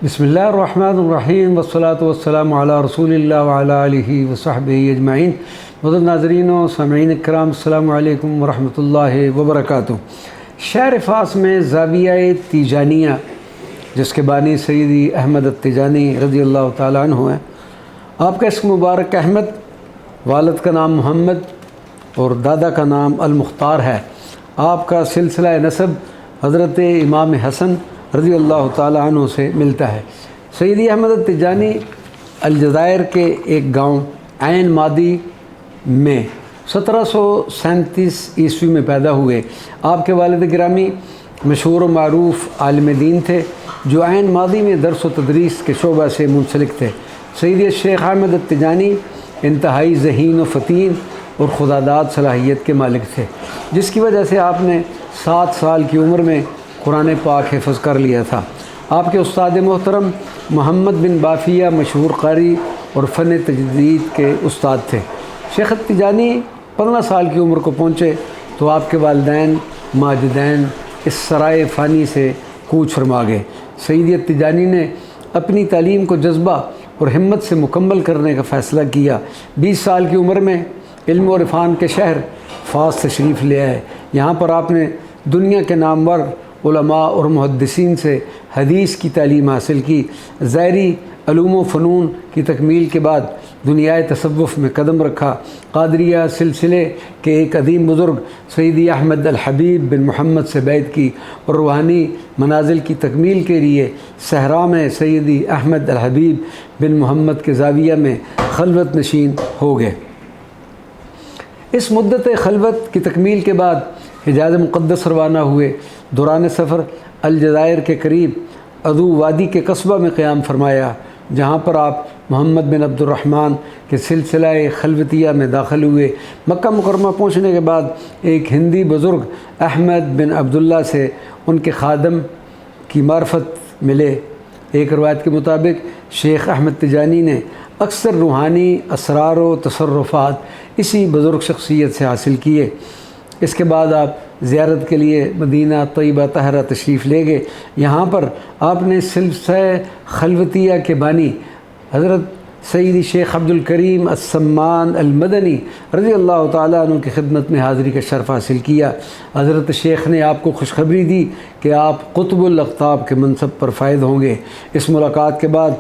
بسم اللہ الرحمن الرحیم والصلاة والسلام علی رسول اللہ وعلی آلہ وصحبہ اجمعین۔ معزز ناظرین و سامعین اکرام، السلام علیکم ورحمۃ اللہ وبرکاتہ۔ شہر فاس میں زاویہ تیجانیہ، جس کے بانی سیدی احمد التیجانی رضی اللہ تعالیٰ عنہ ہیں۔ آپ کا اسم مبارک احمد، والد کا نام محمد اور دادا کا نام المختار ہے۔ آپ کا سلسلہ نسب حضرت امام حسن رضی اللہ تعالیٰ عنہ سے ملتا ہے۔ سیدی احمد التیجانی الجزائر کے ایک گاؤں عین مادی میں 1737 عیسوی میں پیدا ہوئے۔ آپ کے والد گرامی مشہور و معروف عالم دین تھے، جو عین مادی میں درس و تدریس کے شعبہ سے منسلک تھے۔ سیدی الشیخ احمد التیجانی انتہائی ذہین و فطین اور خداداد صلاحیت کے مالک تھے، جس کی وجہ سے آپ نے 7 سال کی عمر میں قرآن پاک حفظ کر لیا تھا۔ آپ کے استاد محترم محمد بن بافیہ مشہور قاری اور فن تجدید کے استاد تھے۔ شیخ التیجانی 15 سال کی عمر کو پہنچے تو آپ کے والدین ماجدین اس سرائے فانی سے کوچ فرما گئے۔ سیدی التیجانی نے اپنی تعلیم کو جذبہ اور ہمت سے مکمل کرنے کا فیصلہ کیا۔ 20 سال کی عمر میں علم و عرفان کے شہر فاس تشریف لے آئے۔ یہاں پر آپ نے دنیا کے نامور علماء اور محدثین سے حدیث کی تعلیم حاصل کی۔ ظاہری علوم و فنون کی تکمیل کے بعد دنیائے تصوف میں قدم رکھا۔ قادریہ سلسلے کے ایک عظیم بزرگ سیدی احمد الحبیب بن محمد سے بیعت کی اور روحانی منازل کی تکمیل کے لیے صحرا میں سیدی احمد الحبیب بن محمد کے زاویہ میں خلوت نشین ہو گئے۔ اس مدت خلوت کی تکمیل کے بعد حجاز مقدس روانہ ہوئے۔ دوران سفر الجزائر کے قریب ادو وادی کے قصبہ میں قیام فرمایا، جہاں پر آپ محمد بن عبد الرحمن کے سلسلہ خلوتیہ میں داخل ہوئے۔ مکہ مکرمہ پہنچنے کے بعد ایک ہندی بزرگ احمد بن عبداللہ سے ان کے خادم کی معرفت ملے۔ ایک روایت کے مطابق شیخ احمد تیجانی نے اکثر روحانی اسرار و تصرفات اسی بزرگ شخصیت سے حاصل کیے۔ اس کے بعد آپ زیارت کے لیے مدینہ طیبہ طاہرہ تشریف لے گئے۔ یہاں پر آپ نے سلسلہ خلوتیہ کے بانی حضرت سیدی شیخ عبد الکریم السمان المدنی رضی اللہ تعالیٰ عنہ کی خدمت میں حاضری کا شرف حاصل کیا۔ حضرت شیخ نے آپ کو خوشخبری دی کہ آپ قطب الاقطاب کے منصب پر فائز ہوں گے۔ اس ملاقات کے بعد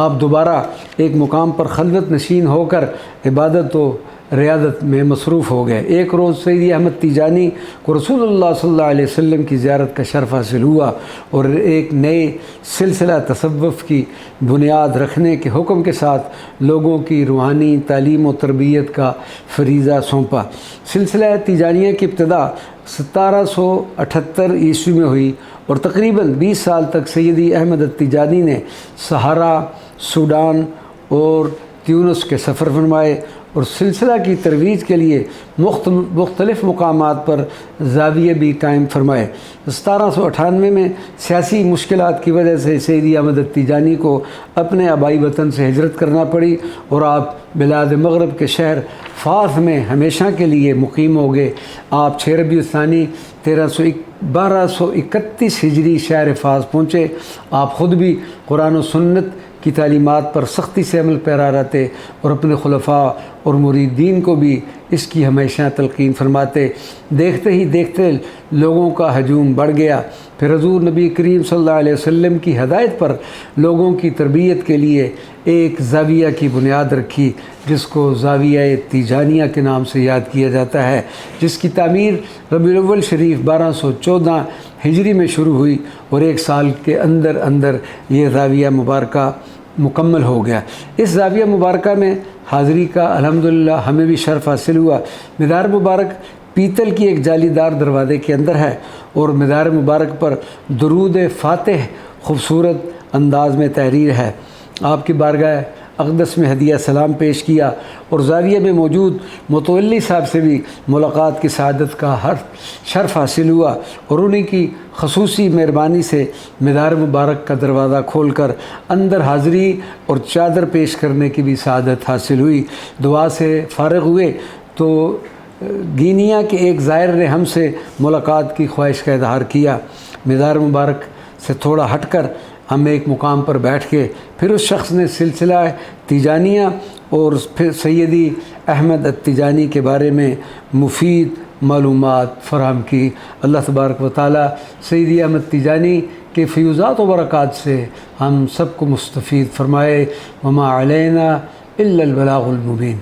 آپ دوبارہ ایک مقام پر خلوت نشین ہو کر عبادت و ریاضت میں مصروف ہو گئے۔ ایک روز سیدی احمد تیجانی کو رسول اللہ صلی اللہ علیہ وسلم کی زیارت کا شرف حاصل ہوا اور ایک نئے سلسلہ تصوف کی بنیاد رکھنے کے حکم کے ساتھ لوگوں کی روحانی تعلیم و تربیت کا فریضہ سونپا۔ سلسلہ تیجانیہ کی ابتدا 1778 عیسوی میں ہوئی اور تقریباً 20 سال تک سیدی احمد التیجانی نے سہارا، سوڈان اور تیونس کے سفر فرمائے اور سلسلہ کی ترویج کے لیے مختلف مقامات پر زاویہ بھی قائم فرمائے۔ 1798 میں سیاسی مشکلات کی وجہ سے سیدی احمد التیجانی کو اپنے آبائی وطن سے ہجرت کرنا پڑی اور آپ بلاد مغرب کے شہر فاس میں ہمیشہ کے لیے مقیم ہو گئے۔ آپ 6 ربیع الثانی 1231 ہجری شہر فاس پہنچے۔ آپ خود بھی قرآن و سنت کی تعلیمات پر سختی سے عمل پیرا رہتے اور اپنے خلفاء اور مریدین کو بھی اس کی ہمیشہ تلقین فرماتے۔ دیکھتے ہی دیکھتے لوگوں کا ہجوم بڑھ گیا۔ پھر حضور نبی کریم صلی اللہ علیہ وسلم کی ہدایت پر لوگوں کی تربیت کے لیے ایک زاویہ کی بنیاد رکھی، جس کو زاویہ تیجانیہ کے نام سے یاد کیا جاتا ہے، جس کی تعمیر ربیع الاول شریف 1214 ہجری میں شروع ہوئی اور 1 سال کے اندر یہ زاویہ مبارکہ مکمل ہو گیا۔ اس زاویہ مبارکہ میں حاضری کا الحمدللہ ہمیں بھی شرف حاصل ہوا۔ مدار مبارک پیتل کی ایک جالی دار دروازے کے اندر ہے اور مدار مبارک پر درود فاتح خوبصورت انداز میں تحریر ہے۔ آپ کی بارگاہ اقدس میں ہدیہ سلام پیش کیا اور زاویہ میں موجود متولی صاحب سے بھی ملاقات کی سعادت کا شرف حاصل ہوا اور انہیں کی خصوصی مہربانی سے مدار مبارک کا دروازہ کھول کر اندر حاضری اور چادر پیش کرنے کی بھی سعادت حاصل ہوئی۔ دعا سے فارغ ہوئے تو گینیا کے ایک زائر نے ہم سے ملاقات کی خواہش کا اظہار کیا۔ مدار مبارک سے تھوڑا ہٹ کر ہم ایک مقام پر بیٹھ کے پھر اس شخص نے سلسلہ تیجانیہ اور پھر سیدی احمد التیجانی کے بارے میں مفید معلومات فراہم کی۔ اللہ تبارک و تعالی سیدی احمد تیجانی کے فیوزات و برکات سے ہم سب کو مستفید فرمائے۔ وما علینا الا البلاغ المبین۔